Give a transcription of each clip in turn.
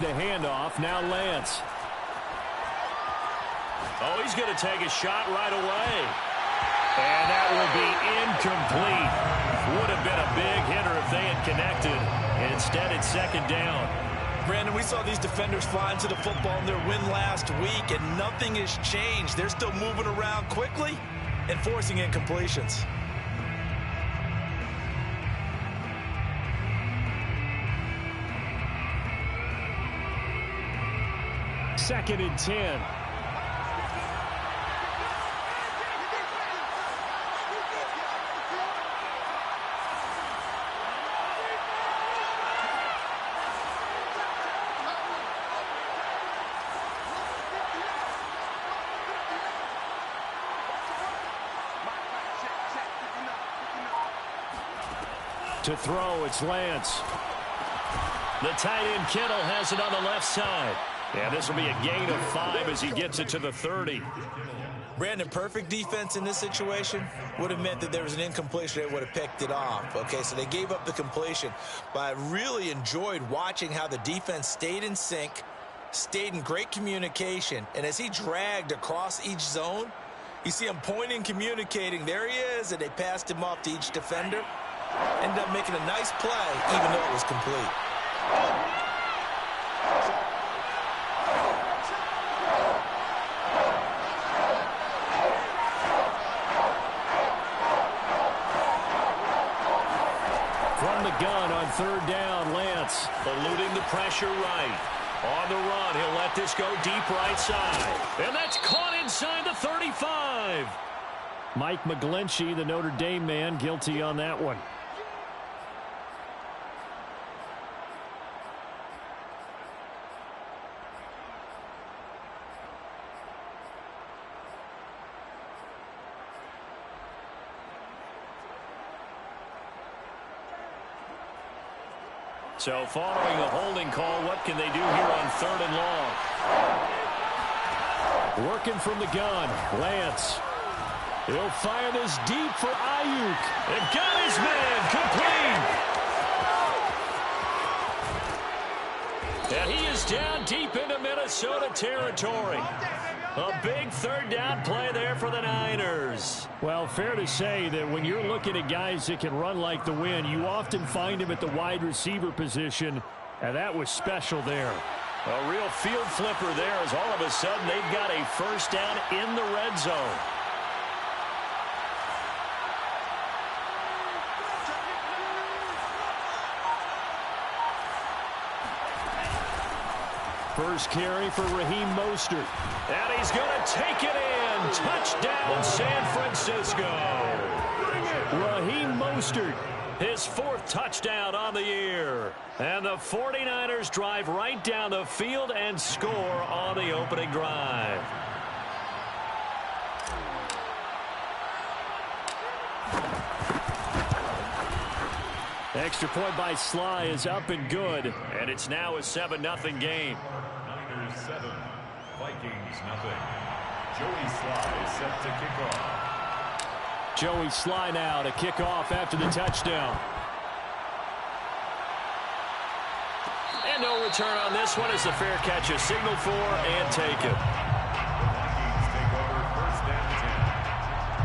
The handoff, now Lance. Oh, he's going to take a shot right away. And that will be incomplete. Would have been a big hitter if they had connected. Instead, it's second down. Brandon, we saw these defenders fly into the football in their win last week, and nothing has changed. They're still moving around quickly and forcing incompletions. Second and 10. To throw, it's Lance. The tight end Kittle has it on the left side. Yeah, this will be a gain of 5 as he gets it to the 30. Brandon, perfect defense in this situation would have meant that there was an incompletion. They would have picked it off. Okay, so they gave up the completion. But I really enjoyed watching how the defense stayed in sync, stayed in great communication. And as he dragged across each zone, you see him pointing, communicating. There he is, and they passed him off to each defender. Ended up making a nice play, even though it was complete. From the gun on third down, Lance. Eluding the pressure right. On the run, he'll let this go deep right side. And that's caught inside the 35. Mike McGlinchey, the Notre Dame man, guilty on that one. So following the holding call, what can they do here on third and long? Working from the gun, Lance. He'll fire this deep for Ayuk. They've got his man complete. And he is down deep into Minnesota territory. A big third down play there for the Niners. Well, fair to say that when you're looking at guys that can run like the wind, you often find him at the wide receiver position, and that was special there. A real field flipper there as all of a sudden they've got a first down in the red zone. First carry for Raheem Mostert. And he's going to take it in. Touchdown, San Francisco. Raheem Mostert. His 4th touchdown on the year. And the 49ers drive right down the field and score on the opening drive. Extra point by Sly is up and good. And it's now a 7-0 game. Niners 7, Vikings 0. Joey Sly set to kick off. Joey Sly now to kick off after the touchdown. And no return on this one as the fair catch is signaled for and taken. Vikings take over first and 10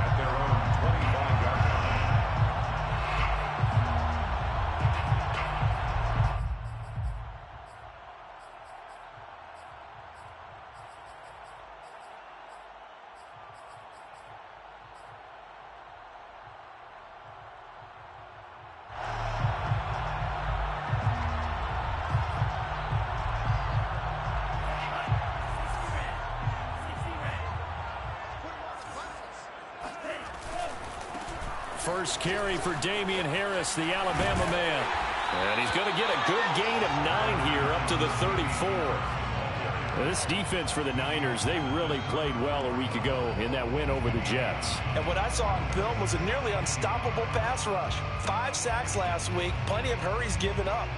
at their own 25-yard line. First carry for Damian Harris, the Alabama man. And he's going to get a good gain of 9 here up to the 34. This defense for the Niners, they really played well a week ago in that win over the Jets. And what I saw on film was a nearly unstoppable pass rush. 5 sacks last week, plenty of hurries given up.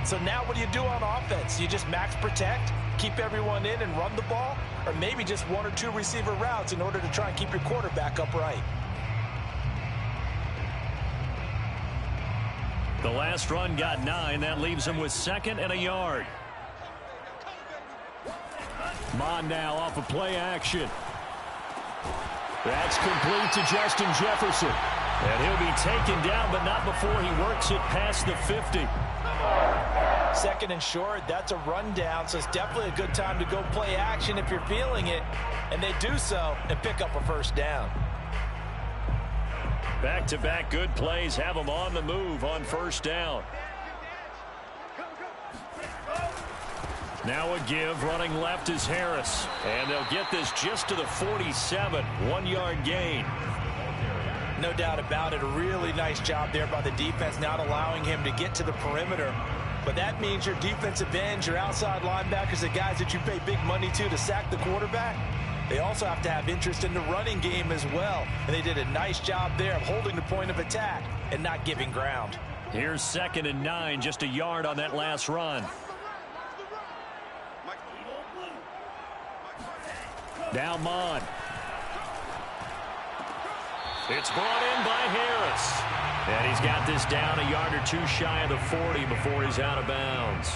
So now what do you do on offense? You just max protect, keep everyone in and run the ball, or maybe just 1 or 2 receiver routes in order to try and keep your quarterback upright. The last run got 9. That leaves him with 2nd and a yard. Mon now off of play action. That's complete to Justin Jefferson. And he'll be taken down, but not before he works it past the 50. Second and short, that's a rundown, so it's definitely a good time to go play action if you're feeling it. And they do so and pick up a first down. Back-to-back good plays have them on the move on first down. Now a give, running left is Harris. And they'll get this just to the 47, 1-yard gain. No doubt about it, a really nice job there by the defense, not allowing him to get to the perimeter. But that means your defensive ends, your outside linebackers, the guys that you pay big money to sack the quarterback, they also have to have interest in the running game as well. And they did a nice job there of holding the point of attack and not giving ground. Here's 2nd and 9, just a yard on that last run. Now Mon. It's brought in by Harris. And he's got this down a yard or two shy of the 40 before he's out of bounds.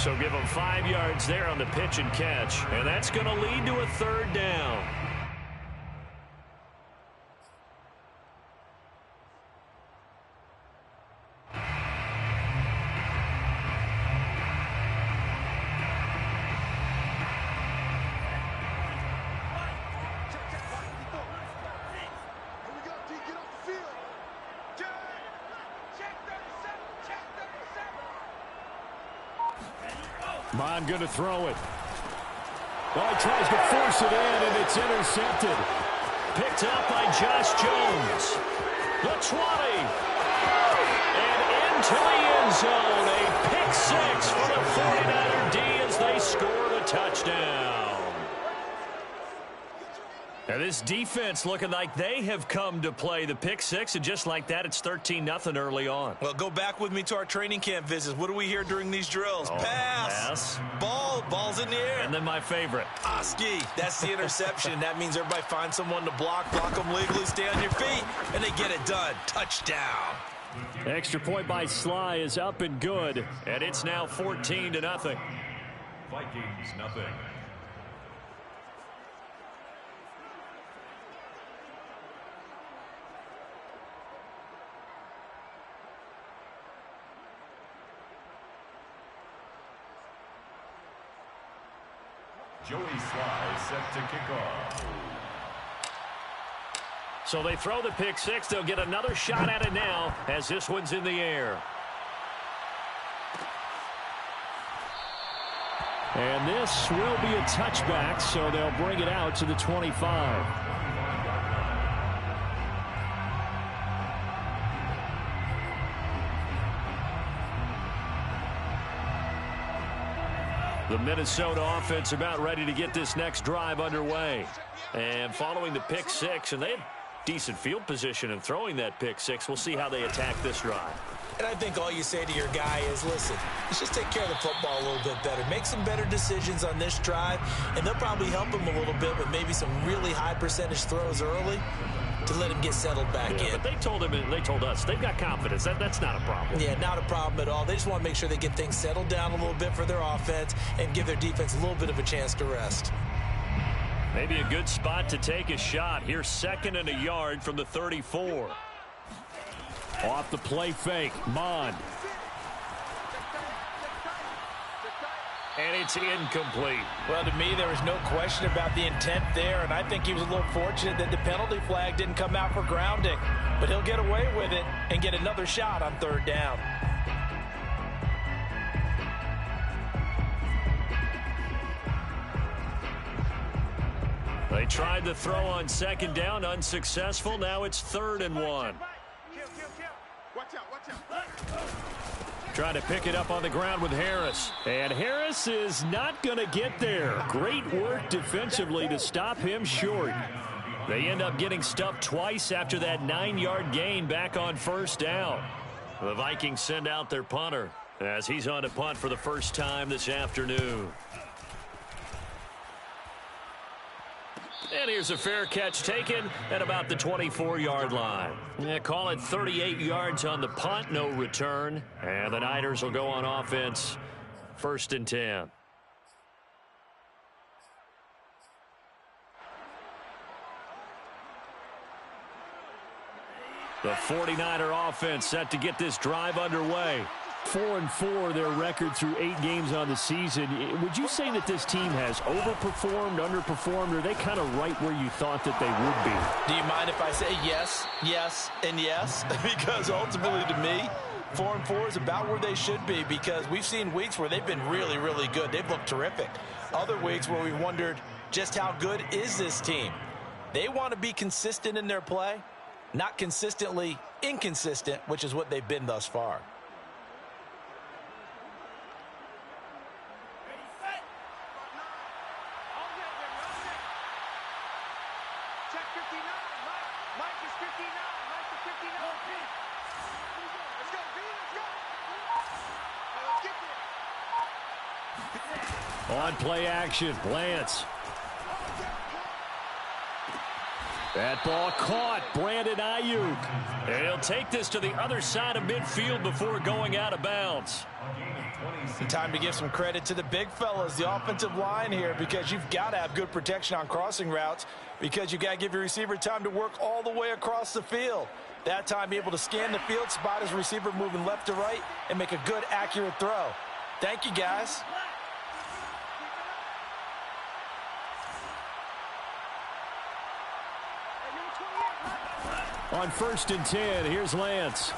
So give him 5 yards there on the pitch and catch. And that's going to lead to a third down. Mon going to throw it. Well, he tries to force it in, and it's intercepted. Picked up by Josh Jones. The 20. And into the end zone. A pick six for the 49er D as they score the touchdown. Now this defense looking like they have come to play the pick six, and just like that, it's 13-0 early on. Well, go back with me to our training camp visits. What do we hear during these drills? Pass. Ball's in the air. And then my favorite. Ski. That's the interception. That means everybody finds someone to block them legally, stay on your feet, and they get it done. Touchdown. Extra point by Sly is up and good. And it's now 14-0. Vikings, nothing. Joey Sly set to kick off. So they throw the pick six. They'll get another shot at it now as this one's in the air. And this will be a touchback, so they'll bring it out to the 25. The Minnesota offense about ready to get this next drive underway. And following the pick six, and they had decent field position in throwing that pick six. We'll see how they attack this drive. And I think all you say to your guy is, listen, let's just take care of the football a little bit better. Make some better decisions on this drive, and they'll probably help him a little bit with maybe some really high percentage throws early to let him get settled back in. But they told him, and they told us, they've got confidence. That's not a problem. Yeah, not a problem at all. They just want to make sure they get things settled down a little bit for their offense and give their defense a little bit of a chance to rest. Maybe a good spot to take a shot. Here's 2nd and a yard from the 34. Off the play fake, Mon. And it's incomplete. Well, to me, there was no question about the intent there, and I think he was a little fortunate that the penalty flag didn't come out for grounding. But he'll get away with it and get another shot on third down. They tried to throw on 2nd down, unsuccessful. Now it's 3rd and 1. Trying to pick it up on the ground with Harris. And Harris is not going to get there. Great work defensively to stop him short. They end up getting stuffed twice after that 9-yard gain back on 1st down. The Vikings send out their punter as he's on to punt for the first time this afternoon. And here's a fair catch taken at about the 24-yard line. Call it 38 yards on the punt, no return. And the Niners will go on offense, 1st and 10. The 49er offense set to get this drive underway. 4-4 their record through 8 games on the season. Would you say that this team has overperformed, underperformed, or are they kind of right where you thought that they would be? Do you mind if I say yes, yes, and yes? Because ultimately to me, 4-4 is about where they should be, because we've seen weeks where they've been really, really good. They've looked terrific. Other weeks where we wondered just how good is this team. They want to be consistent in their play, not consistently inconsistent, which is what they've been thus far. On play action, Lance. That ball caught. Brandon Ayuk. And he'll take this to the other side of midfield before going out of bounds. Time to give some credit to the big fellas, the offensive line here, because you've got to have good protection on crossing routes, because you've got to give your receiver time to work all the way across the field. That time, be able to scan the field, spot his receiver moving left to right, and make a good, accurate throw. Thank you, guys. On 1st and 10, here's Lance.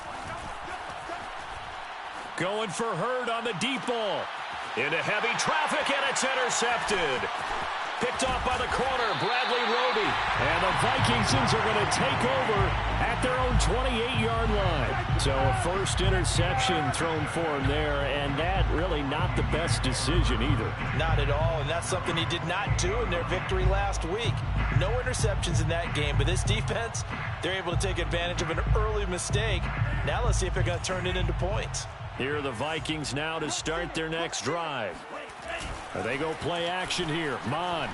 Going for Hurd on the deep ball. Into heavy traffic, and it's intercepted. Picked off by the corner, Bradley Roby. And the Vikings are going to take over at their own 28-yard line. So a first interception thrown for him there, and that really not the best decision either. Not at all, and that's something he did not do in their victory last week. No interceptions in that game, but this defense, they're able to take advantage of an early mistake. Now let's see if they're going to turn it into points. Here are the Vikings now to start their next drive. They go play action here. Mon.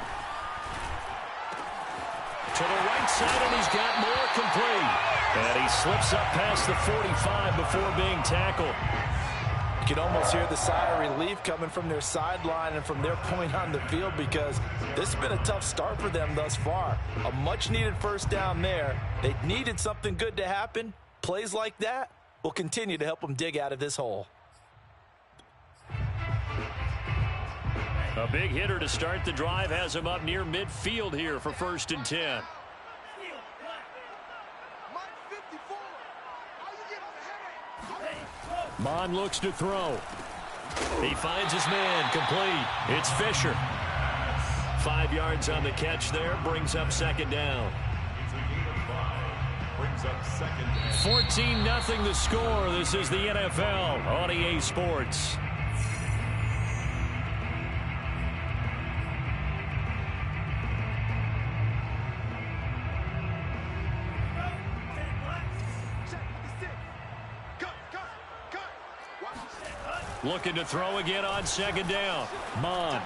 To the right side, and he's got more complete. And he slips up past the 45 before being tackled. You can almost hear the sigh of relief coming from their sideline and from their point on the field, because this has been a tough start for them thus far. A much-needed first down there. They needed something good to happen. Plays like that will continue to help them dig out of this hole. A big hitter to start the drive has him up near midfield here for 1st and 10. Mon looks to throw. He finds his man, complete. It's Fisher. 5 yards on the catch there, brings up 2nd down. 14-0 the score. This is the NFL on EA Sports. Looking to throw again on 2nd down. Mon.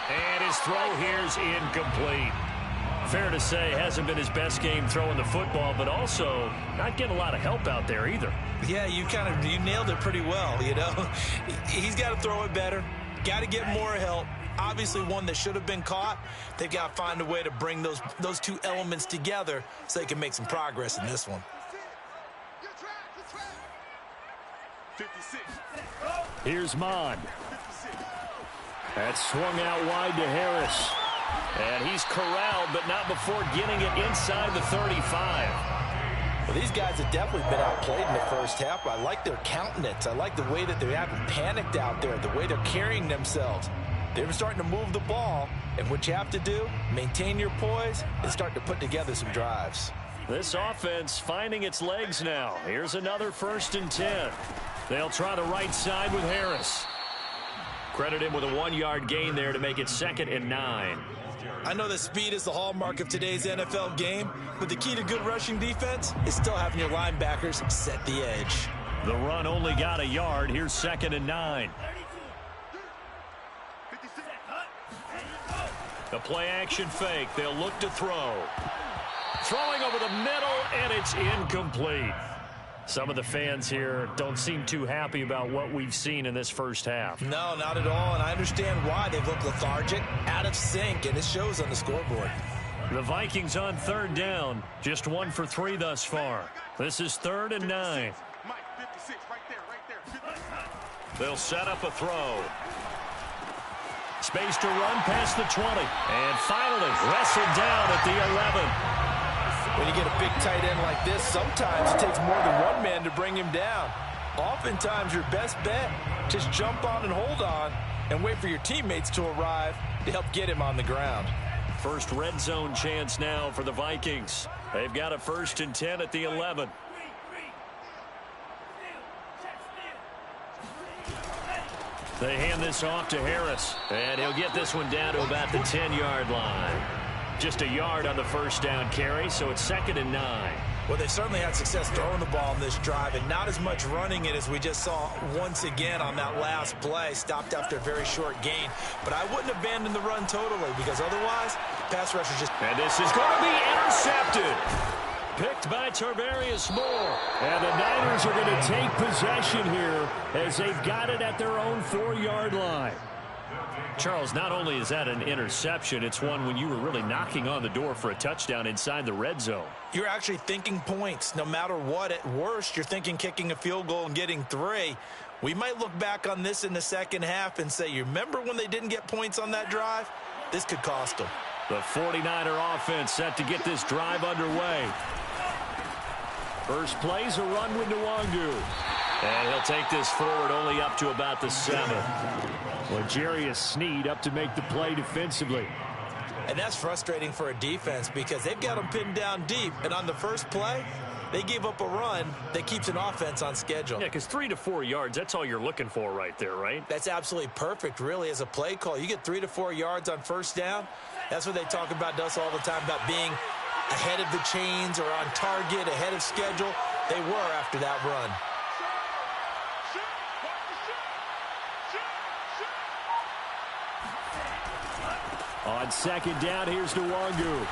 And his throw here's incomplete. Fair to say, hasn't been his best game throwing the football, but also not getting a lot of help out there either. Yeah, you nailed it pretty well, you know. He's got to throw it better. Got to get more help. Obviously one that should have been caught. They've got to find a way to bring those two elements together so they can make some progress in this one. Here's Mon. That's swung out wide to Harris. And he's corralled, but not before getting it inside the 35. Well, these guys have definitely been outplayed in the first half. I like their countenance. I like the way that they haven't panicked out there, the way they're carrying themselves. They're starting to move the ball, and what you have to do, maintain your poise and start to put together some drives. This offense finding its legs now. Here's another 1st and 10. They'll try the right side with Harris. Credit him with a 1-yard gain there to make it 2nd and 9. I know that speed is the hallmark of today's NFL game, but the key to good rushing defense is still having your linebackers set the edge. The run only got a yard. Here's 2nd and 9. The play action fake. They'll look to throw. Throwing over the middle, and it's incomplete. Some of the fans here don't seem too happy about what we've seen in this first half. No, not at all, and I understand why. They've looked lethargic, out of sync, and it shows on the scoreboard. The Vikings on third down. Just 1 for 3 thus far. This is 3rd and 9. They'll set up a throw. Space to run past the 20. And finally wrestled down at the 11. When you get a big tight end like this, sometimes it takes more than one man to bring him down. Oftentimes, your best bet, just jump on and hold on and wait for your teammates to arrive to help get him on the ground. First red zone chance now for the Vikings. They've got a 1st and 10 at the 11. They hand this off to Harris, and he'll get this one down to about the 10-yard line. Just a yard on the first down carry, so it's 2nd and 9. Well, they certainly had success throwing the ball in this drive, and not as much running it as we just saw once again on that last play. Stopped after a very short gain. But I wouldn't abandon the run totally, because otherwise, pass rushers just... And this is going to be intercepted. Picked by Tarvarius Moore. And the Niners are going to take possession here as they've got it at their own 4-yard line. Charles, not only is that an interception, it's one when you were really knocking on the door for a touchdown inside the red zone. You're actually thinking points. No matter what, at worst, you're thinking kicking a field goal and getting 3. We might look back on this in the second half and say, you remember when they didn't get points on that drive? This could cost them. The 49er offense set to get this drive underway. First play's a run with Nwangu. And he'll take this forward only up to about the 7. Well, Jarius Sneed up to make the play defensively. And that's frustrating for a defense because they've got them pinned down deep. And on the first play, they gave up a run that keeps an offense on schedule. Yeah, because 3 to 4 yards, that's all you're looking for right there, right? That's absolutely perfect, really, as a play call. You get 3 to 4 yards on first down. That's what they talk about to us all the time, about being ahead of the chains or on target, ahead of schedule. They were after that run. On 2nd down, here's Nwangu.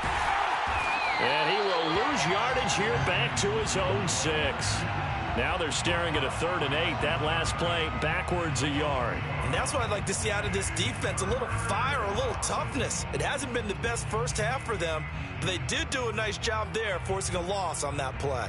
And he will lose yardage here back to his own 6. Now they're staring at a 3rd and 8. That last play backwards a yard. And that's what I'd like to see out of this defense, a little fire, a little toughness. It hasn't been the best first half for them, but they did do a nice job there forcing a loss on that play.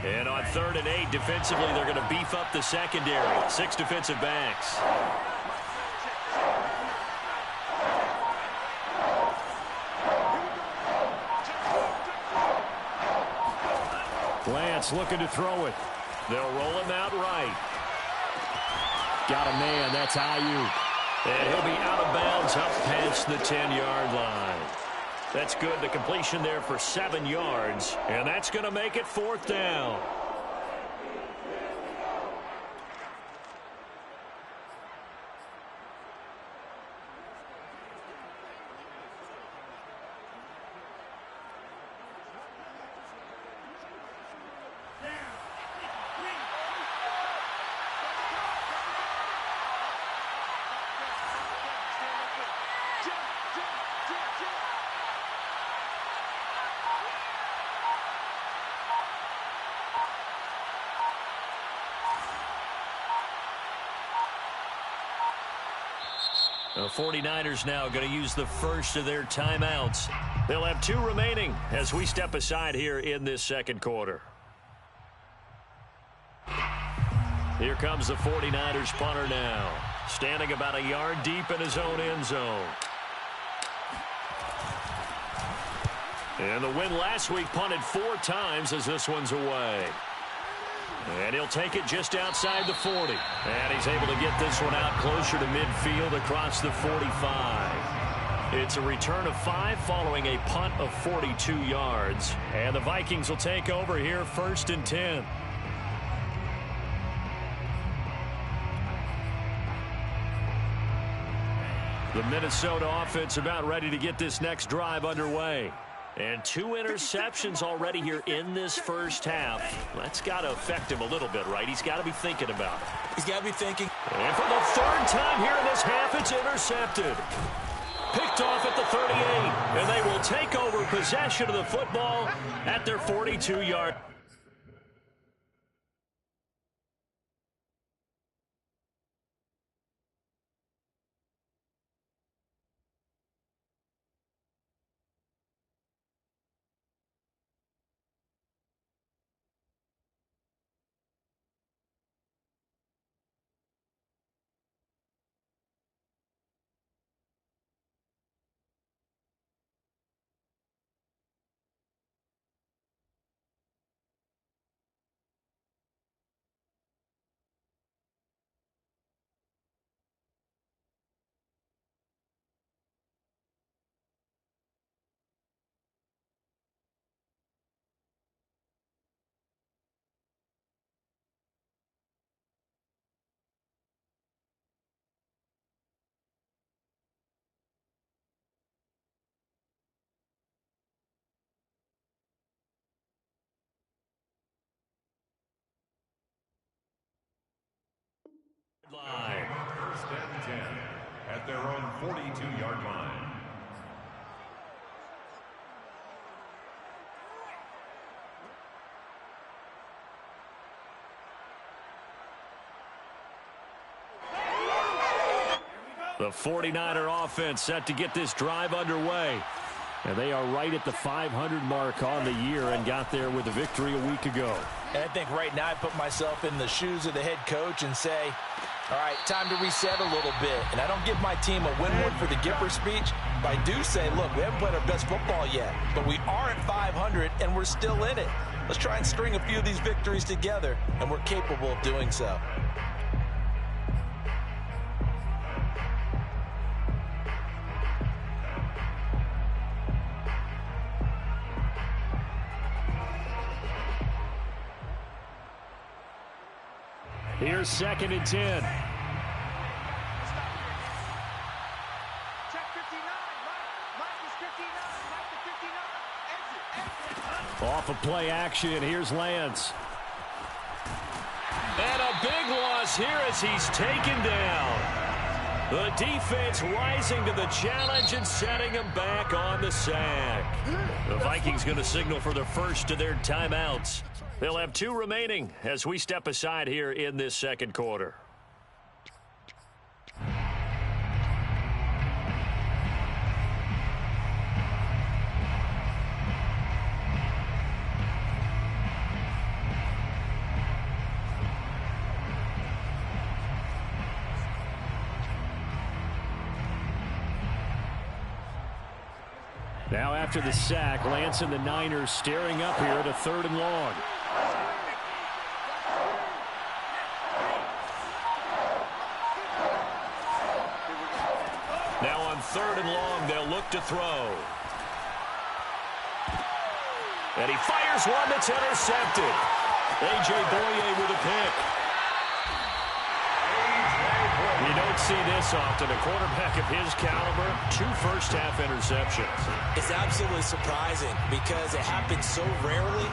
And on 3rd and 8, defensively, they're going to beef up the secondary. 6 defensive backs. Lance looking to throw it. They'll roll him out right. Got a man. That's Ayuk. And he'll be out of bounds up past the 10-yard line. That's good. The completion there for 7 yards. And that's going to make it 4th down. The 49ers now going to use the first of their timeouts. They'll have 2 remaining as we step aside here in this second quarter. Here comes the 49ers punter now, standing about a yard deep in his own end zone. And the win last week punted 4 times as this one's away. And he'll take it just outside the 40. And he's able to get this one out closer to midfield across the 45. It's a return of 5 following a punt of 42 yards. And the Vikings will take over here 1st and 10. The Minnesota offense about ready to get this next drive underway. And 2 interceptions already here in this first half. That's got to affect him a little bit, right? He's got to be thinking about it. He's got to be thinking. And for the 3rd time here in this half, it's intercepted. Picked off at the 38. And they will take over possession of the football at their 42-yard. Line. 1st and 10 at their own 42-yard line. The 49er offense set to get this drive underway. And they are right at the 500 mark on the year and got there with a victory a week ago. And I think right now I put myself in the shoes of the head coach and say, all right, time to reset a little bit. And I don't give my team a win one for the Gipper speech, but I do say, look, we haven't played our best football yet, but we are at 500 and we're still in it. Let's try and string a few of these victories together, and we're capable of doing so. Here's 2nd and 10. Off of play action, here's Lance. And a big loss here as he's taken down. The defense rising to the challenge and setting him back on the sack. The Vikings going to signal for the first of their timeouts. They'll have 2 remaining as we step aside here in this 2nd quarter. Now after the sack, Lance and the Niners staring up here at a 3rd and long. Now on 3rd and long, they'll look to throw. And he fires one that's intercepted. A.J. Boye with a pick. You don't see this often. A quarterback of his caliber, 2 first-half interceptions. It's absolutely surprising because it happens so rarely.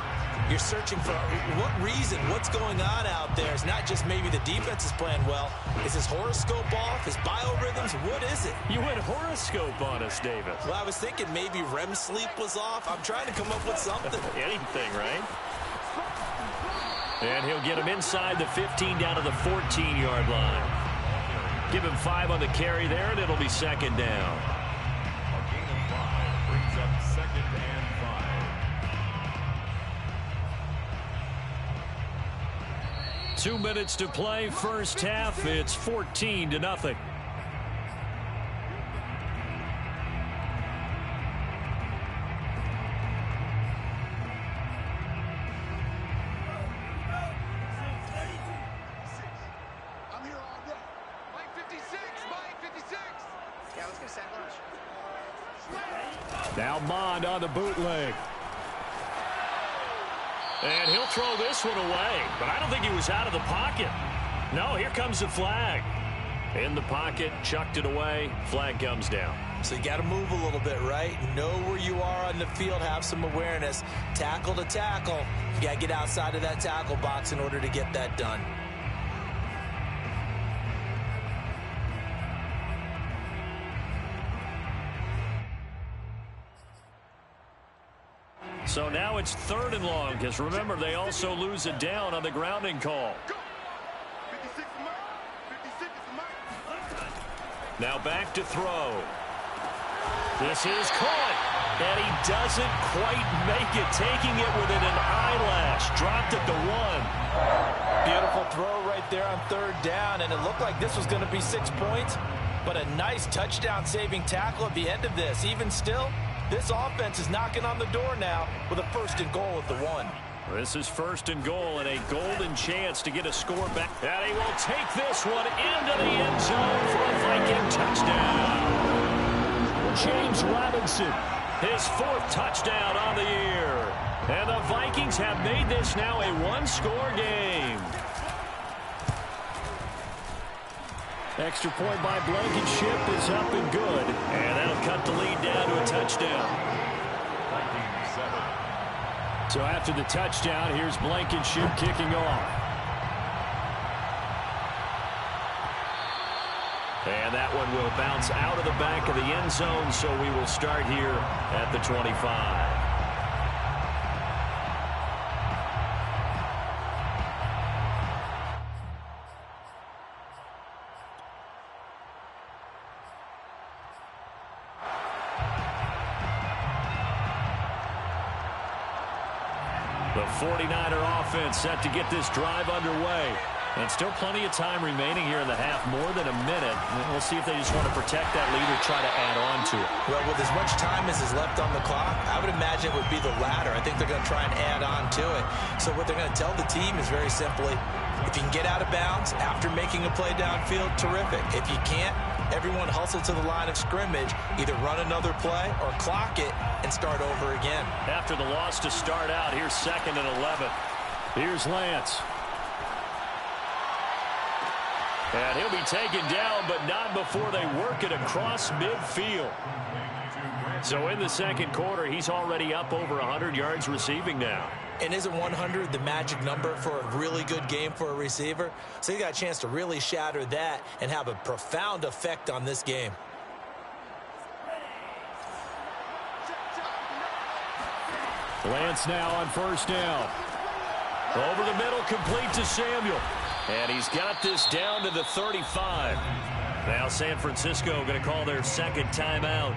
You're searching for what reason, what's going on out there. It's not just maybe the defense is playing well. Is his horoscope off? His biorhythms? What is it? You went horoscope on us, Davis. Well, I was thinking maybe REM sleep was off. I'm trying to come up with something. Anything, right? And he'll get him inside the 15 down to the 14-yard line. Give him 5 on the carry there, and it'll be 2nd down. A gain of 5 brings up 2nd and 5. 2 minutes to play, first half. It's 14-0. Now Mond on the bootleg. And he'll throw this one away, but I don't think he was out of the pocket. No, here comes the flag. In the pocket, chucked it away, flag comes down. So you got to move a little bit, right? Know where you are on the field, have some awareness. Tackle to tackle. You got to get outside of that tackle box in order to get that done. So now it's 3rd and long, because remember, they also lose it down on the grounding call. Now back to throw. This is caught, and he doesn't quite make it, taking it within an eyelash. Dropped at the 1. Beautiful throw right there on 3rd down, and it looked like this was going to be 6 points, but a nice touchdown-saving tackle at the end of this. Even still, this offense is knocking on the door now with a 1st and goal at the 1. This is 1st and goal and a golden chance to get a score back. And he will take this one into the end zone for a Viking touchdown. James Robinson, his 4th touchdown on the year. And the Vikings have made this now a 1-score game. Extra point by Blankenship is up and good. And that'll cut the lead down to a touchdown. So after the touchdown, here's Blankenship kicking off. And that one will bounce out of the back of the end zone, so we will start here at the 25. The 49er offense set to get this drive underway. And still plenty of time remaining here in the half, more than a minute. We'll see if they just want to protect that lead or try to add on to it. Well, with as much time as is left on the clock, I would imagine it would be the latter. I think they're going to try and add on to it. So what they're going to tell the team is very simply, if you can get out of bounds after making a play downfield, terrific. If you can't, everyone hustle to the line of scrimmage, either run another play or clock it and start over again. After the loss to start out, here's 2nd and 11. Here's Lance. And he'll be taken down, but not before they work it across midfield. So in the 2nd quarter, he's already up over 100 yards receiving now. And isn't 100 the magic number for a really good game for a receiver? So you got a chance to really shatter that and have a profound effect on this game. Lance now on 1st down. Over the middle, complete to Samuel. And he's got this down to the 35. Now San Francisco going to call their 2nd timeout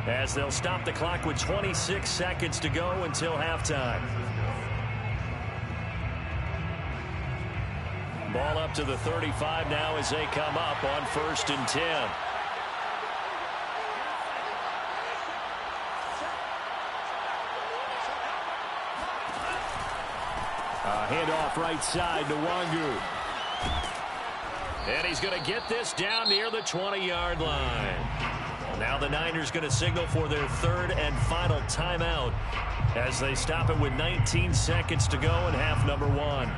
as they'll stop the clock with 26 seconds to go until halftime. Ball up to the 35 now as they come up on 1st and 10. Handoff right side to Wangu. And he's going to get this down near the 20-yard line. Now the Niners going to signal for their 3rd and final timeout as they stop it with 19 seconds to go in half number 1.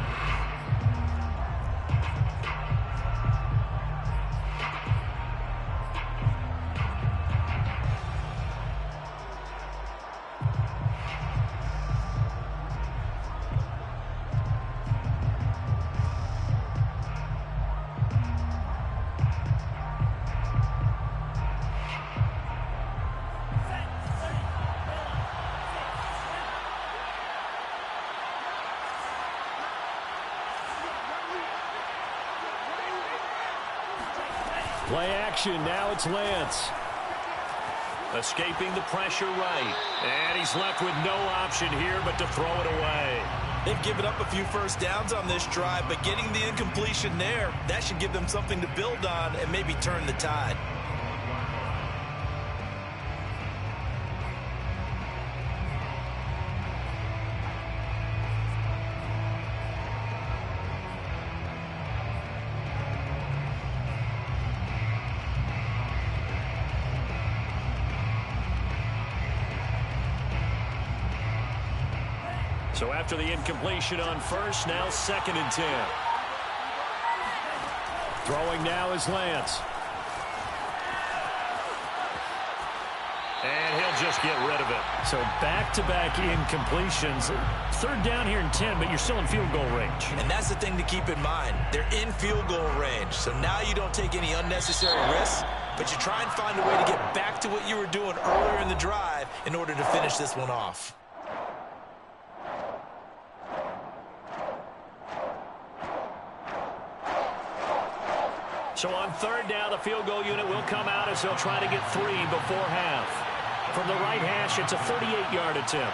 Play action, now it's Lance. Escaping the pressure right. And he's left with no option here but to throw it away. They've given up a few 1st downs on this drive, but getting the incompletion there, that should give them something to build on and maybe turn the tide. So after the incompletion on 1st, now 2nd and 10. Throwing now is Lance. just get rid of it. So back-to-back incompletions. Third down here in 10, but you're still in field goal range. And that's the thing to keep in mind. They're in field goal range. So now you don't take any unnecessary risks, but you try and find a way to get back to what you were doing earlier in the drive in order to finish this one off. So on third down, the field goal unit will come out as they'll try to get 3 before half. From the right hash, it's a 38-yard attempt.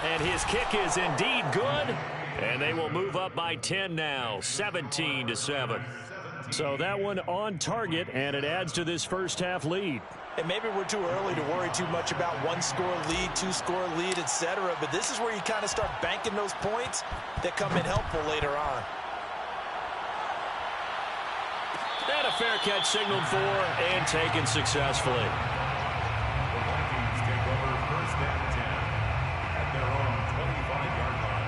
And his kick is indeed good. And they will move up by 10 now, 17-7. So that one on target, and it adds to this first half lead. And maybe we're too early to worry too much about one-score lead, two-score lead, etc. But this is where you kind of start banking those points that come in helpful later on. And a fair catch signaled for and taken successfully. The Vikings take over first and 10 at their own 25-yard line.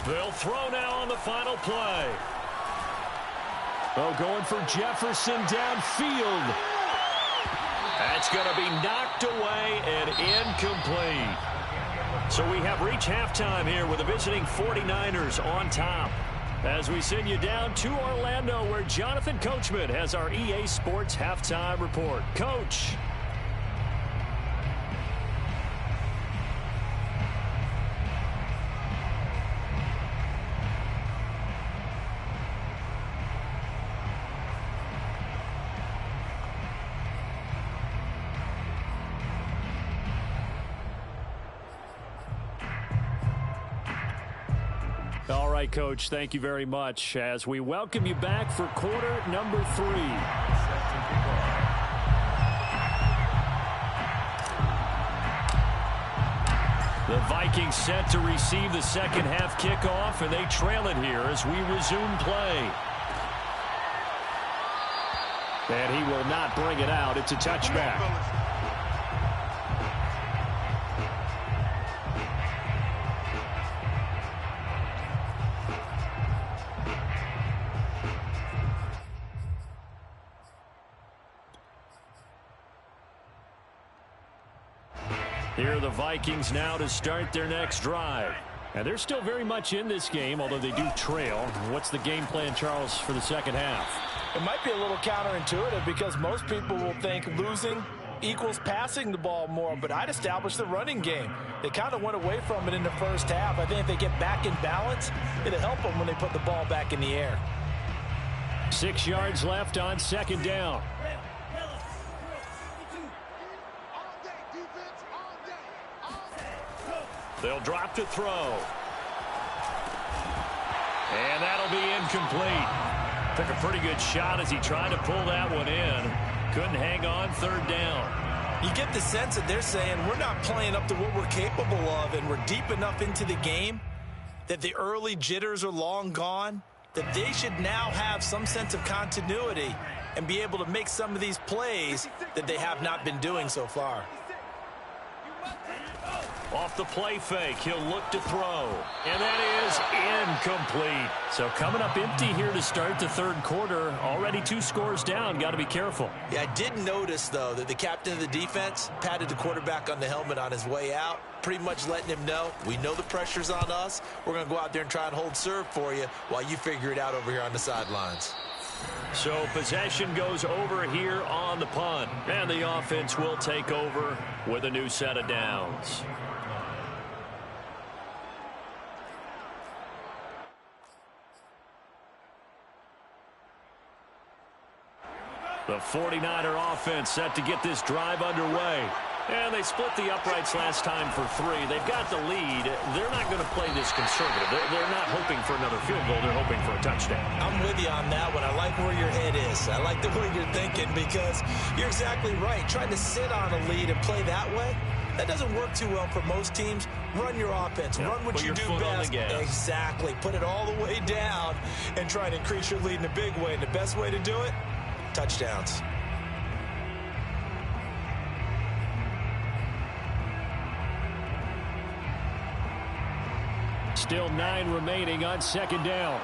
They'll throw now on the final play. Oh, going for Jefferson downfield. That's going to be knocked away and incomplete. So we have reached halftime here with the visiting 49ers on top. As we send you down to Orlando, where Jonathan Coachman has our EA Sports halftime report. Coach. All right, Coach, thank you very much as we welcome you back for quarter number 3. The Vikings set to receive the second half kickoff, and they trail it here as we resume play. And he will not bring it out. It's a touchback. Here are the Vikings now to start their next drive. And they're still very much in this game, although they do trail. What's the game plan, Charles, for the second half? It might be a little counterintuitive because most people will think losing equals passing the ball more, but I'd establish the running game. They kind of went away from it in the first half. I think if they get back in balance, it'll help them when they put the ball back in the air. 6 yards left on second down. They'll drop to throw. And that'll be incomplete. Took a pretty good shot as he tried to pull that one in. Couldn't hang on third down. You get the sense that they're saying we're not playing up to what we're capable of, and we're deep enough into the game that the early jitters are long gone, that they should now have some sense of continuity and be able to make some of these plays that they have not been doing so far. Off the play fake, he'll look to throw. And that is incomplete. So coming up empty here to start the third quarter. Already 2 scores down. Got to be careful. Yeah, I did notice, though, that the captain of the defense patted the quarterback on the helmet on his way out, pretty much letting him know, we know the pressure's on us. We're going to go out there and try and hold serve for you while you figure it out over here on the sidelines. So possession goes over here on the punt. And the offense will take over with a new set of downs. The 49er offense set to get this drive underway. And they split the uprights last time for 3. They've got the lead. They're not going to play this conservative. They're not hoping for another field goal. They're hoping for a touchdown. I'm with you on that one. I like where your head is. I like the way you're thinking because you're exactly right. Trying to sit on a lead and play that way, that doesn't work too well for most teams. Run your offense. Yep. Run what you do best. Exactly. Put it all the way down and try to increase your lead in a big way. And the best way to do it, touchdowns. Still 9 remaining on second down.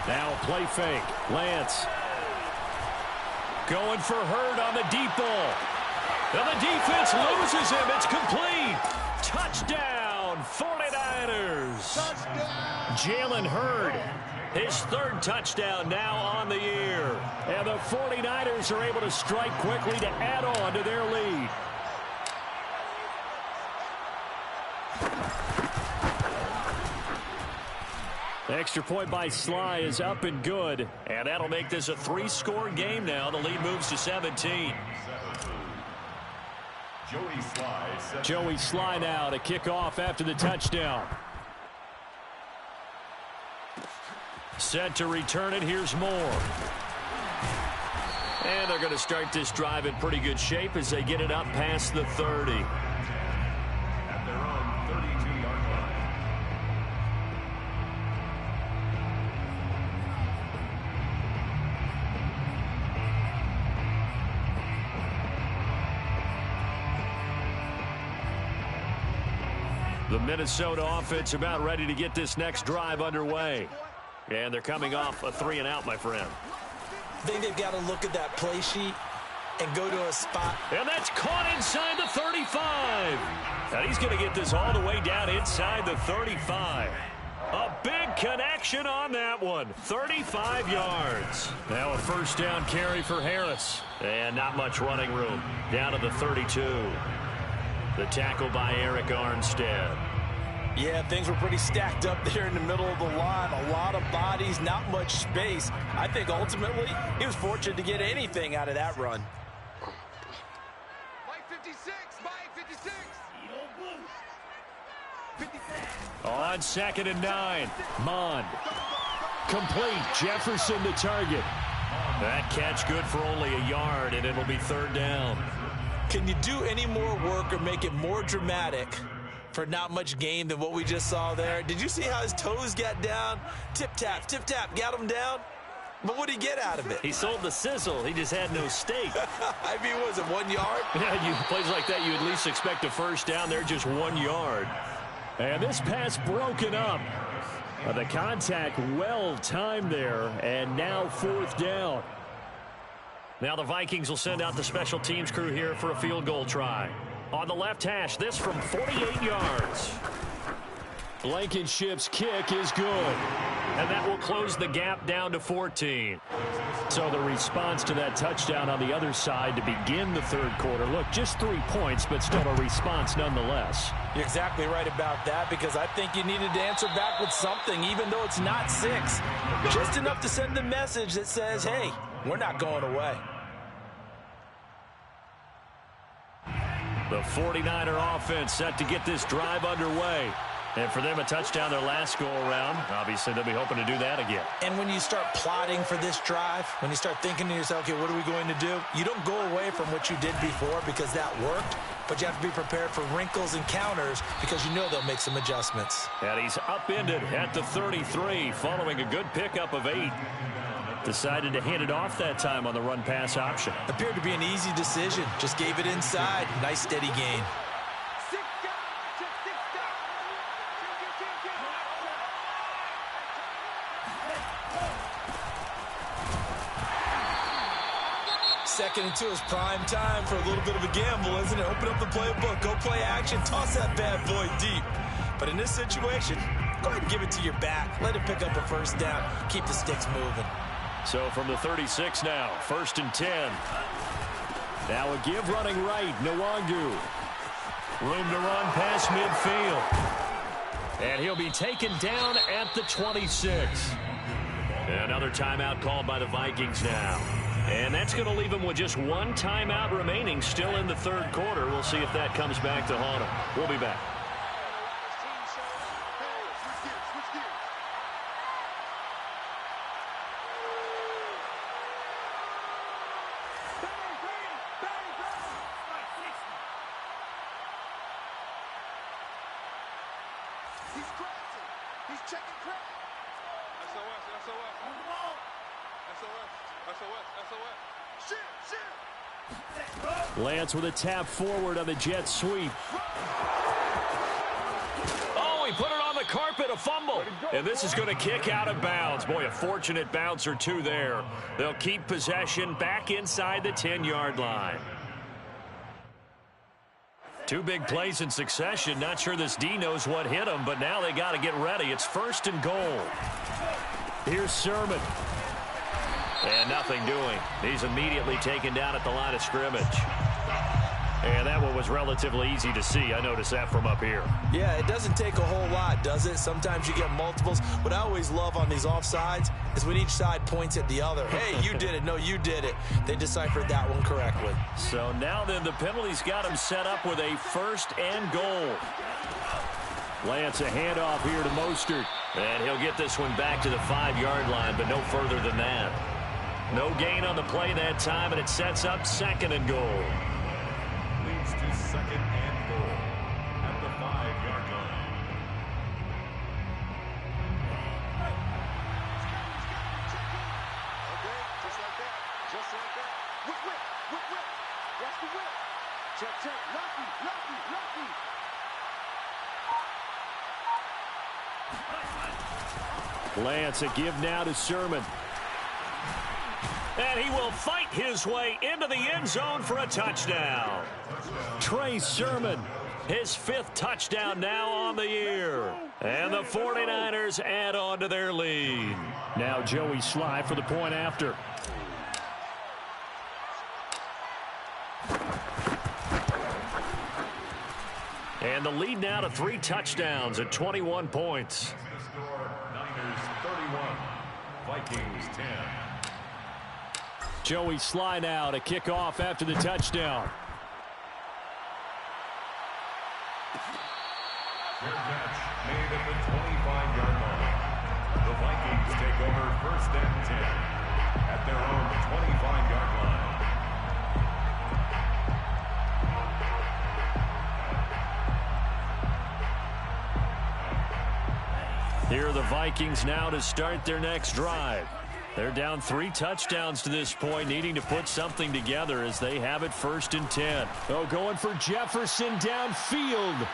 Now play fake. Lance. Going for Hurd on the deep ball. And the defense loses him. It's complete. Touchdown, 49ers. Touchdown. Jalen Hurd, his 3rd touchdown now on the year. And the 49ers are able to strike quickly to add on to their lead. Extra point by Sly is up and good. And that'll make this a 3-score game now. The lead moves to 17. Joey Sly now to kick off after the touchdown. Set to return it. Here's Moore. And they're going to start this drive in pretty good shape as they get it up past the 30. At their own 32-yard line. The Minnesota offense about ready to get this next drive underway. And they're coming off a 3-and-out, my friend. I think they've got to look at that play sheet and go to a spot. And that's caught inside the 35. And he's going to get this all the way down inside the 35. A big connection on that one. 35 yards. Now a first down carry for Harris. And not much running room. Down to the 32. The tackle by Eric Armstead. Yeah, things were pretty stacked up there in the middle of the line. A lot of bodies, not much space. I think ultimately he was fortunate to get anything out of that run. Mike 56, Mike 56. On 2nd and 9. Mond. Complete. Jefferson the target. That catch good for only a yard, and it'll be 3rd down. Can you do any more work or make it more dramatic for not much gain than what we just saw there? Did you see how his toes got down? Tip-tap, got him down. But what did he get out of it? He sold the sizzle. He just had no steak. I mean, was it 1 yard? Yeah, plays like that, you at least expect a first down. They're just 1 yard. And this pass broken up. The contact well timed there, and now 4th down. Now the Vikings will send out the special teams crew here for a field goal try. On the left hash, this from 48 yards. Blankenship's kick is good. And that will close the gap down to 14. So the response to that touchdown on the other side to begin the 3rd quarter. Look, just 3 points, but still a response nonetheless. You're exactly right about that because I think you needed to answer back with something, even though it's not 6. Just enough to send the message that says, hey, we're not going away. The 49er offense set to get this drive underway. And for them, a touchdown their last go-around. Obviously, they'll be hoping to do that again. And when you start plotting for this drive, when you start thinking to yourself, okay, what are we going to do? You don't go away from what you did before because that worked, but you have to be prepared for wrinkles and counters because you know they'll make some adjustments. And he's upended at the 33 following a good pickup of 8. Decided to hand it off that time on the run-pass option. Appeared to be an easy decision. Just gave it inside. Nice steady gain. Second and 2 is prime time for a little bit of a gamble, isn't it? Open up the playbook, go play action, toss that bad boy deep. But in this situation, go ahead and give it to your back. Let him pick up a first down. Keep the sticks moving. So from the 36 now, 1st and 10. Now a give running right, Nwangu. Room to run past midfield. And he'll be taken down at the 26. Another timeout called by the Vikings now. And that's going to leave him with just one timeout remaining still in the third quarter. We'll see if that comes back to haunt him. We'll be back. Lance with a tap forward on the jet sweep. Oh, he put it on the carpet, a fumble. And this is going to kick out of bounds. Boy, a fortunate bounce or two there. They'll keep possession back inside the 10-yard line. Two big plays in succession. Not sure this D knows what hit him, but now they got to get ready. It's 1st and goal. Here's Sermon. And nothing doing. He's immediately taken down at the line of scrimmage. And that one was relatively easy to see. I noticed that from up here. Yeah, it doesn't take a whole lot, does it? Sometimes you get multiples. What I always love on these offsides is when each side points at the other. Hey, you did it. No, you did it. They deciphered that one correctly. So now then the penalty's got him set up with a 1st and goal. Lance a handoff here to Mostert. And he'll get this one back to the 5-yard line, but no further than that. No gain on the play that time, and it sets up 2nd and goal. Leads to 2nd and goal at the 5-yard line. Okay, just like that. Just like that. Whip, whip, whip, whip. Watch the whip. Check, check. Lucky, lucky, lucky. Lance a give now to Sermon. And he will fight his way into the end zone for a touchdown. Trey Sermon. His 5th touchdown now on the year. And the 49ers add on to their lead. Now Joey Sly for the point after. And the lead now to 3 touchdowns at 21 points. The score, Niners 31, Vikings 10. Joey Sly now to kick off after the touchdown. Fair catch made at the 25-yard line. The Vikings take over 1st and 10 at their own 25-yard line. Here are the Vikings now to start their next drive. They're down 3 touchdowns to this point, needing to put something together as they have it 1st and 10. Oh, going for Jefferson downfield.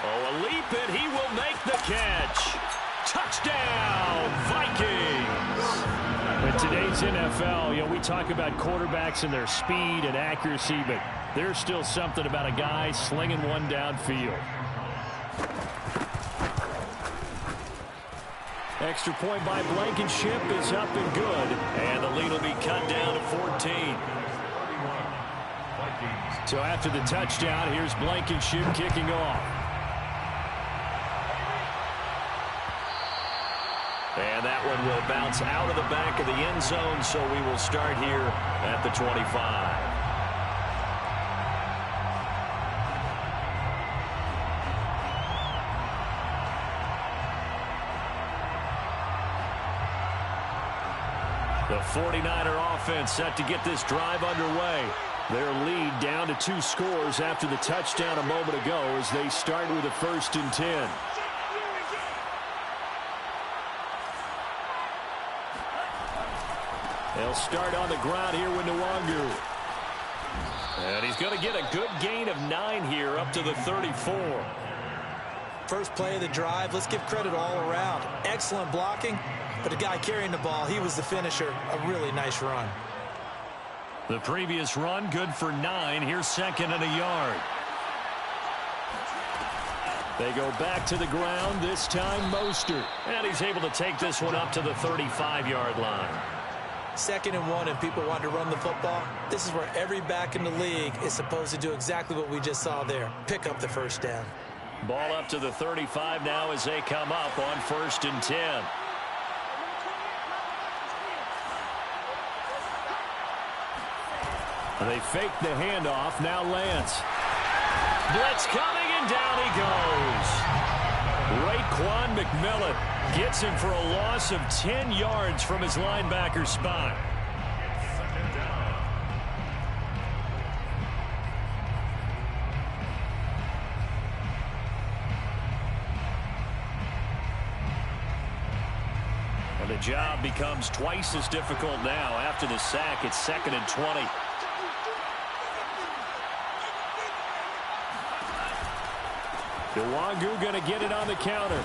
Oh, a leap, and he will make the catch. Touchdown, Vikings! In today's NFL, we talk about quarterbacks and their speed and accuracy, but there's still something about a guy slinging one downfield. Extra point by Blankenship is up and good. And the lead will be cut down to 14. So after the touchdown, here's Blankenship kicking off. And that one will bounce out of the back of the end zone, so we will start here at the 25. The 49er offense set to get this drive underway. Their lead down to 2 scores after the touchdown a moment ago as they start with a 1st and 10. They'll start on the ground here with Nwangu. And he's going to get a good gain of 9 here up to the 34. First play of the drive, let's give credit all around. Excellent blocking, but the guy carrying the ball, he was the finisher. A really nice run. The previous run, good for 9. Here's 2nd and a yard. They go back to the ground, this time Mostert. And he's able to take this one up to the 35-yard line. 2nd and 1, and people want to run the football. This is where every back in the league is supposed to do exactly what we just saw there. Pick up the 1st down. Ball up to the 35 now as they come up on 1st and 10. They fake the handoff. Now Lance. Blitz coming, and down he goes. Raekwon McMillan gets him for a loss of 10 yards from his linebacker spot. And the job becomes twice as difficult now. After the sack, it's 2nd and 20. Nwangu going to get it on the counter.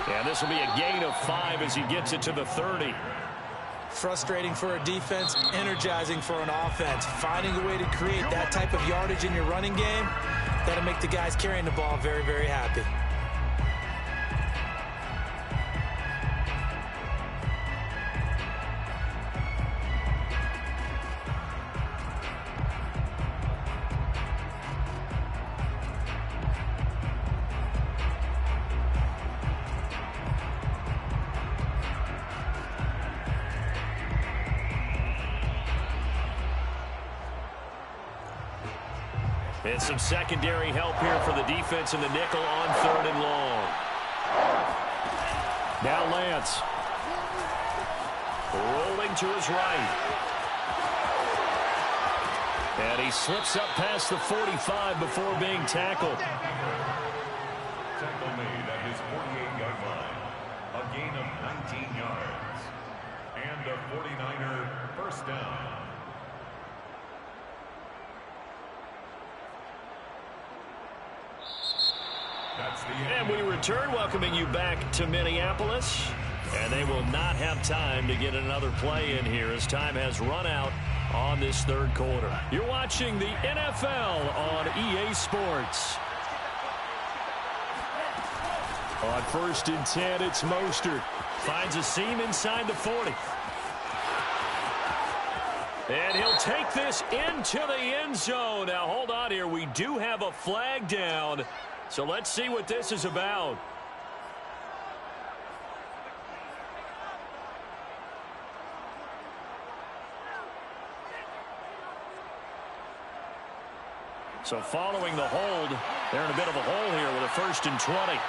And this will be a gain of 5 as he gets it to the 30. Frustrating for a defense, energizing for an offense. Finding a way to create that type of yardage in your running game, that'll make the guys carrying the ball very, very happy. And some secondary help here for the defense in the nickel on 3rd and long. Now Lance. Rolling to his right. And he slips up past the 45 before being tackled. Tackle made at his 48-yard line. A gain of 19 yards. And a 49er first down. And we return, welcoming you back to Minneapolis. And they will not have time to get another play in here as time has run out on this 3rd quarter. You're watching the NFL on EA Sports. On 1st and 10, it's Mostert. Finds a seam inside the 40. And he'll take this into the end zone. Now, hold on here. We do have a flag down. So let's see what this is about. So following the hold, they're in a bit of a hole here with a 1st and 20.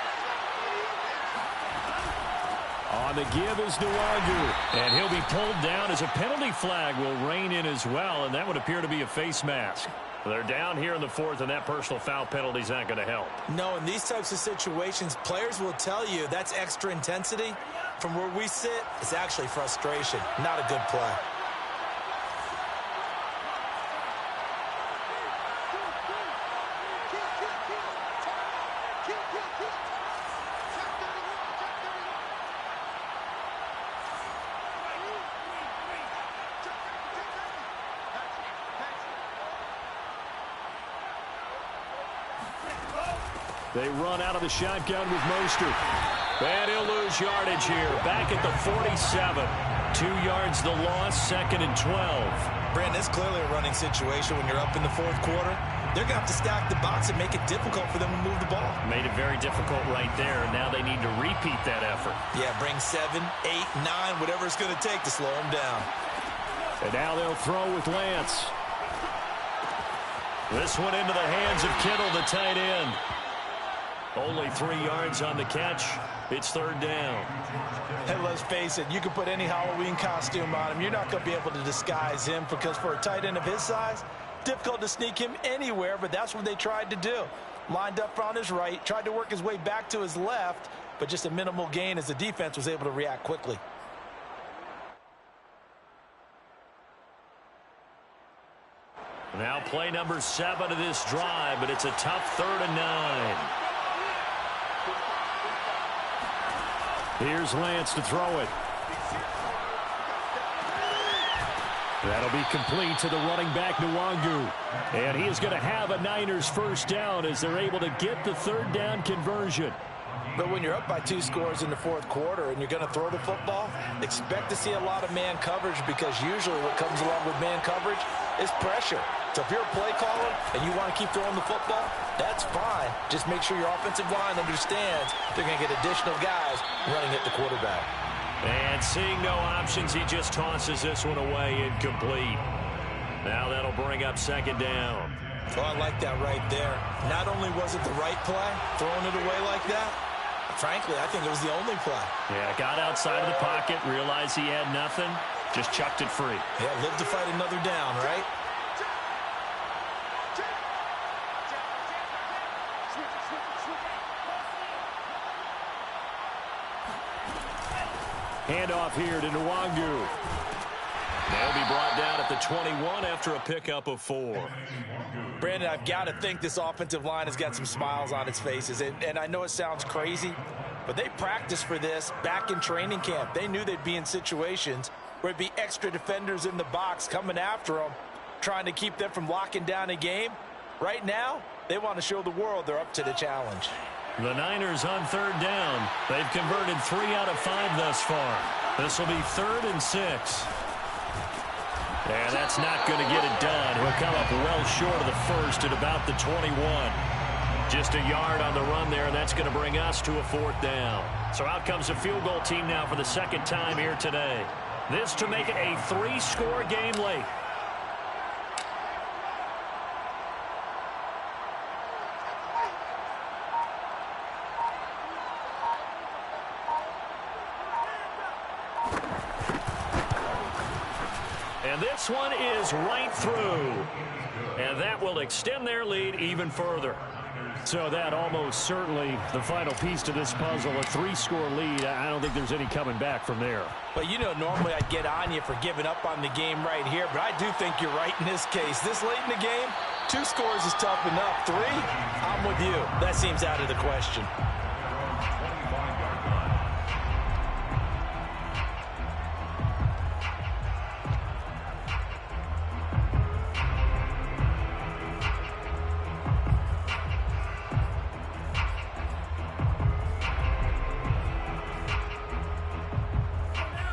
On the give is Nwangu. And he'll be pulled down as a penalty flag will rein in as well, and that would appear to be a face mask. They're down here in the 4th, and that personal foul penalty is not going to help. No, in these types of situations, players will tell you that's extra intensity. From where we sit, it's actually frustration, not a good play. They run out of the shotgun with Mostert. And he'll lose yardage here. Back at the 47. 2 yards the loss, 2nd and 12. Brandon, it's clearly a running situation when you're up in the 4th quarter. They're going to have to stack the box and make it difficult for them to move the ball. Made it very difficult right there. Now they need to repeat that effort. Yeah, bring 7, 8, 9, whatever it's going to take to slow them down. And now they'll throw with Lance. This one into the hands of Kittle, the tight end. Only 3 yards on the catch. It's 3rd down. And let's face it, you can put any Halloween costume on him. You're not going to be able to disguise him because for a tight end of his size, difficult to sneak him anywhere, but that's what they tried to do. Lined up on his right, tried to work his way back to his left, but just a minimal gain as the defense was able to react quickly. Now play number 7 of this drive, but it's a tough 3rd and 9. Here's Lance to throw it. That'll be complete to the running back, Nwangu. And he is going to have a Niners first down as they're able to get the 3rd down conversion. But when you're up by 2 scores in the 4th quarter and you're going to throw the football, expect to see a lot of man coverage because usually what comes along with man coverage is pressure. So if you're a play caller and you want to keep throwing the football, that's fine. Just make sure your offensive line understands they're going to get additional guys running at the quarterback. And seeing no options, he just tosses this one away incomplete. Now that'll bring up second down. Oh, I like that right there. Not only was it the right play, throwing it away like that, frankly, I think it was the only play. Yeah, got outside of the pocket, realized he had nothing, just chucked it free. Yeah, live to fight another down, right? Handoff here to Nwangu. They'll be brought down at the 21 after a pickup of 4. Brandon, I've got to think this offensive line has got some smiles on its faces. And I know it sounds crazy, but they practiced for this back in training camp. They knew they'd be in situations where it'd be extra defenders in the box coming after them, trying to keep them from locking down a game. Right now, they want to show the world they're up to the challenge. The Niners on third down. They've converted 3 out of 5 thus far. This will be 3rd and 6. And that's not going to get it done. He'll come up well short of the first at about the 21. Just a yard on the run there, and that's going to bring us to a 4th down. So out comes a field goal team now for the second time here today. This to make it a 3-score game late. And this one is right through. And that will extend their lead even further. So that almost certainly the final piece to this puzzle, a 3-score lead. I don't think there's any coming back from there. But, you know, normally I'd get on you for giving up on the game right here, but I do think you're right in this case. This late in the game, 2 scores is tough enough. 3, I'm with you. That seems out of the question.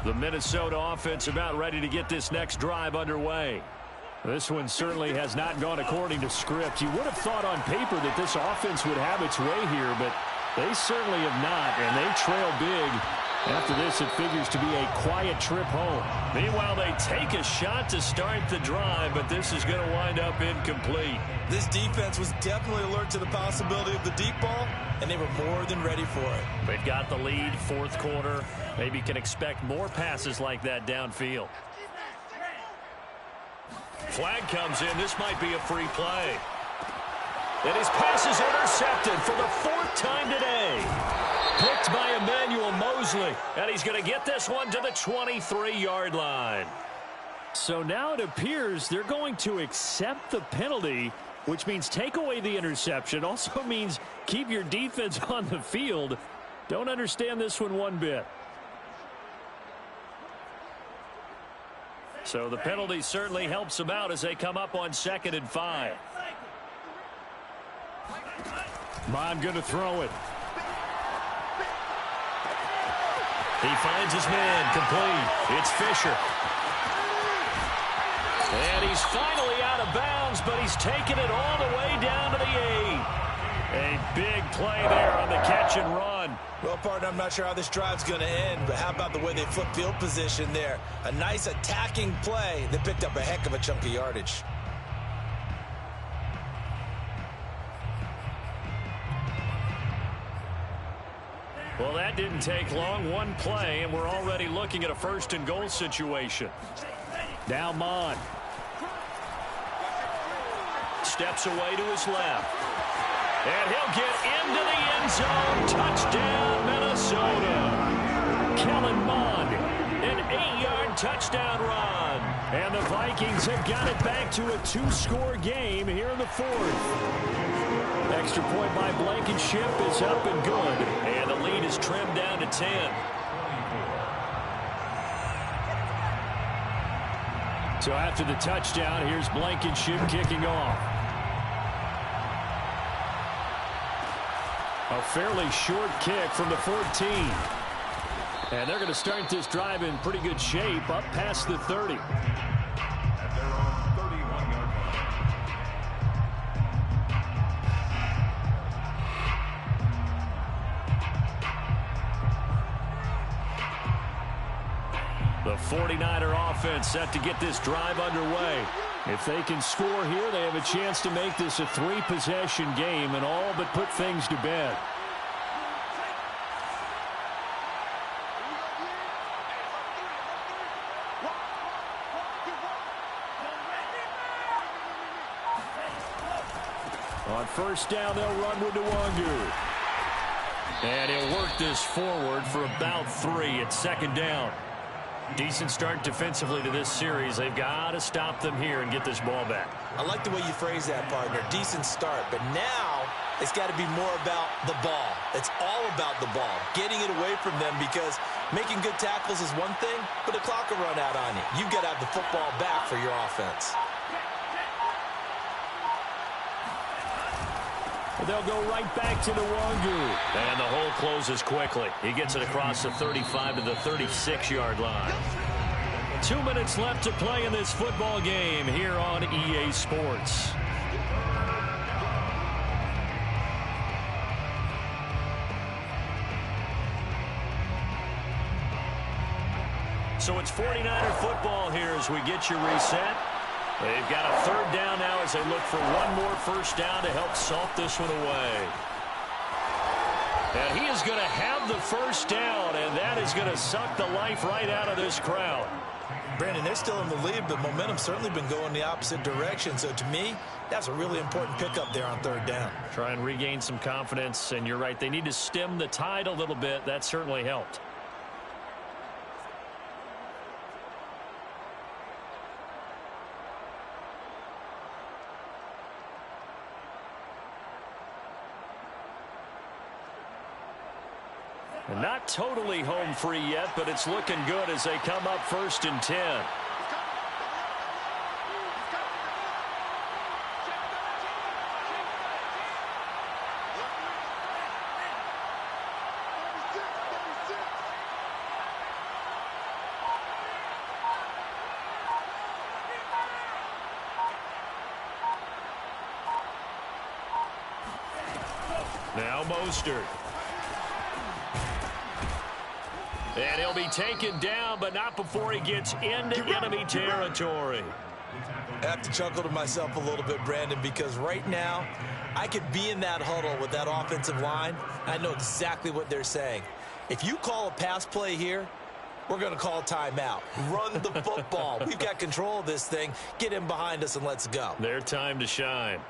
The Minnesota offense about ready to get this next drive underway. This one certainly has not gone according to script. You would have thought on paper that this offense would have its way here, but they certainly have not, and they trail big. After this, it figures to be a quiet trip home. Meanwhile, they take a shot to start the drive, but this is going to wind up incomplete. This defense was definitely alert to the possibility of the deep ball, and they were more than ready for it. They've got the lead, 4th quarter. Maybe can expect more passes like that downfield. Flag comes in. This might be a free play. And his pass is intercepted for the 4th time today. Picked by Emmanuel Mosley. And he's going to get this one to the 23-yard line. So now it appears they're going to accept the penalty, which means take away the interception. Also means keep your defense on the field. Don't understand this one bit. So the penalty certainly helps them out as they come up on 2nd and 5. Mon going to throw it. He finds his man, complete. It's Fisher. And he's finally out of bounds, but he's taken it all the way down to the 8. A big play there on the catch and run. Well, partner, I'm not sure how this drive's going to end, but how about the way they flip field position there? A nice attacking play that picked up a heck of a chunk of yardage. Well, that didn't take long. One play, and we're already looking at a 1st and goal situation. Now Mon. Steps away to his left. And he'll get into the end zone. Touchdown, Minnesota. Kellen Mond, an 8-yard touchdown run. And the Vikings have got it back to a 2-score game here in the 4th. Extra point by Blankenship is up and good. And the lead is trimmed down to 10. So after the touchdown, here's Blankenship kicking off. A fairly short kick from the 14. And they're going to start this drive in pretty good shape, up past the 30. At their own 31-yard line. The 49er offense set to get this drive underway. If they can score here, they have a chance to make this a 3-possession game and all but put things to bed. On first down, they'll run with Nwangu. And he'll work this forward for about 3 at second down. Decent start defensively to this series. They've got to stop them here and get this ball back. I like the way you phrase that, partner. Decent start. But now it's got to be more about the ball. It's all about the ball. Getting it away from them, because making good tackles is one thing, but the clock will run out on you. You've got to have the football back for your offense. They'll go right back to Nwangu. And the hole closes quickly. He gets it across the 35 to the 36-yard line. 2 minutes left to play in this football game here on EA Sports. So it's 49er football here as we get you reset. They've got a third down now as they look for one more first down to help salt this one away. And he is going to have the first down, and that is going to suck the life right out of this crowd. Brandon, they're still in the lead, but momentum's certainly been going the opposite direction. So to me, that's a really important pickup there on third down. Try and regain some confidence, and you're right. They need to stem the tide a little bit. That certainly helped. Not totally home free yet, but it's looking good as they come up 1st and 10. Now Mostert. And he'll be taken down, but not before he gets into enemy territory. I have to chuckle to myself a little bit, Brandon, because right now I could be in that huddle with that offensive line. I know exactly what they're saying. If you call a pass play here, we're going to call timeout. Run the football. We've got control of this thing. Get him behind us and let's go. Their time to shine.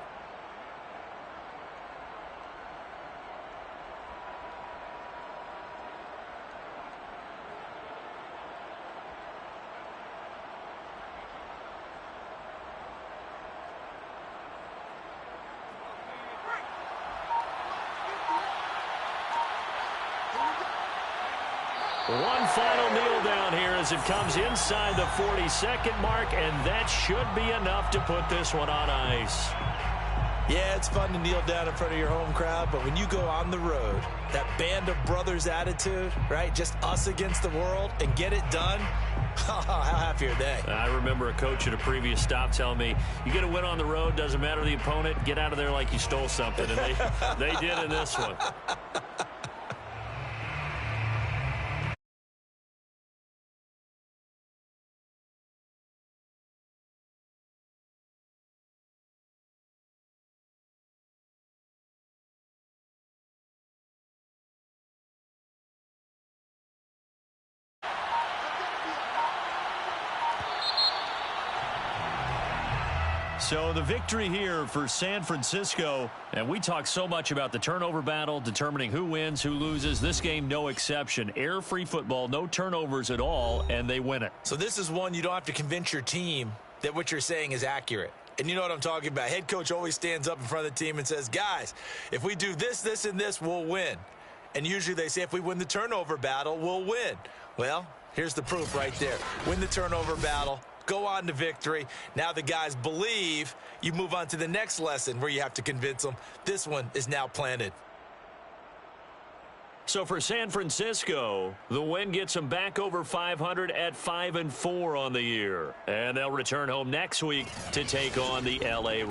One final kneel down here as it comes inside the 40-second mark, and that should be enough to put this one on ice. Yeah, it's fun to kneel down in front of your home crowd, but when you go on the road, that band of brothers attitude, right, just us against the world, and get it done, how happy are they? I remember a coach at a previous stop telling me, you get a win on the road, doesn't matter the opponent, get out of there like you stole something, and they did in this one. So the victory here for San Francisco, and we talk so much about the turnover battle, determining who wins, who loses. This game, no exception. Error-free football, no turnovers at all, and they win it. So this is one you don't have to convince your team that what you're saying is accurate. And you know what I'm talking about. Head coach always stands up in front of the team and says, guys, if we do this, this, and this, we'll win. And usually they say if we win the turnover battle, we'll win. Well, here's the proof right there. Win the turnover battle. Go on to victory. Now the guys believe. You move on to the next lesson where you have to convince them. This one is now planted. So for San Francisco, the win gets them back over 500 at 5-4 on the year. And they'll return home next week to take on the LA Rams.